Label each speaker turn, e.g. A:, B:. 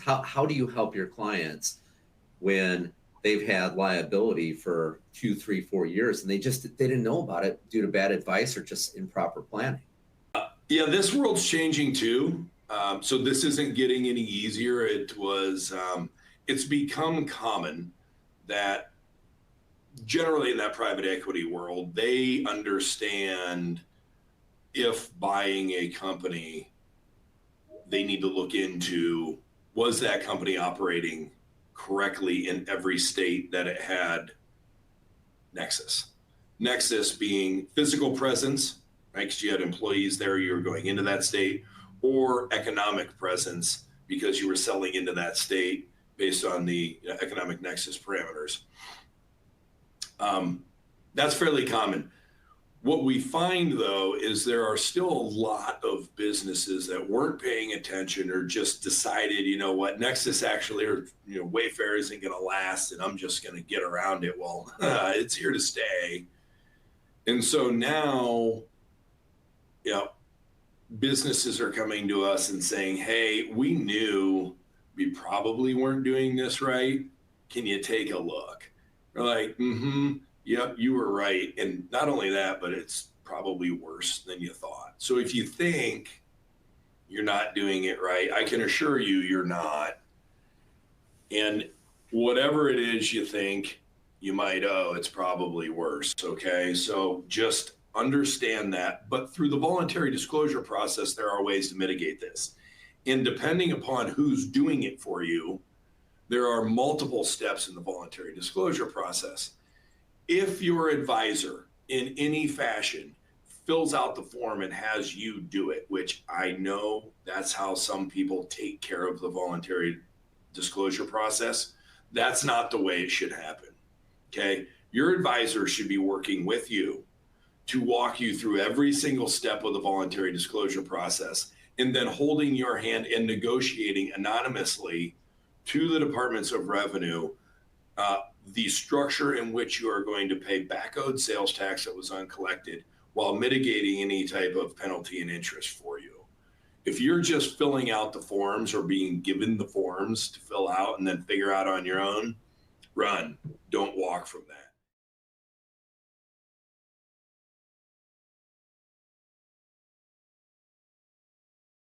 A: how do you help your clients when they've had liability for 2, 3, 4 years and they didn't know about it due to bad advice or just improper planning?
B: Yeah, this world's changing too. So this isn't getting any easier. It's become common that generally in that private equity world, they understand if buying a company, they need to look into, was that company operating correctly in every state that it had nexus? Nexus being physical presence, right? Because you had employees there, you were going into that state, or economic presence because you were selling into that state based on the economic nexus parameters. That's fairly common. What we find though is there are still a lot of businesses that weren't paying attention or just decided, you know what, Nexus actually, or Wayfair isn't going to last, and I'm just going to get around it. Well, it's here to stay. And so now, businesses are coming to us and saying, hey, we knew we probably weren't doing this right. Can you take a look? We're like, yep, you were right. And not only that, but it's probably worse than you thought. So if you think you're not doing it right, I can assure you you're not. And whatever it is you think you might owe, it's probably worse. Okay. So just understand that. But through the voluntary disclosure process, there are ways to mitigate this. And depending upon who's doing it for you, there are multiple steps in the voluntary disclosure process. If your advisor in any fashion fills out the form and has you do it, which I know that's how some people take care of the voluntary disclosure process, that's not the way it should happen. Okay. Your advisor should be working with you to walk you through every single step of the voluntary disclosure process, and then holding your hand and negotiating anonymously to the departments of revenue the structure in which you are going to pay back owed sales tax that was uncollected while mitigating any type of penalty and interest for you. If you're just filling out the forms or being given the forms to fill out and then figure out on your own, run, don't walk from that.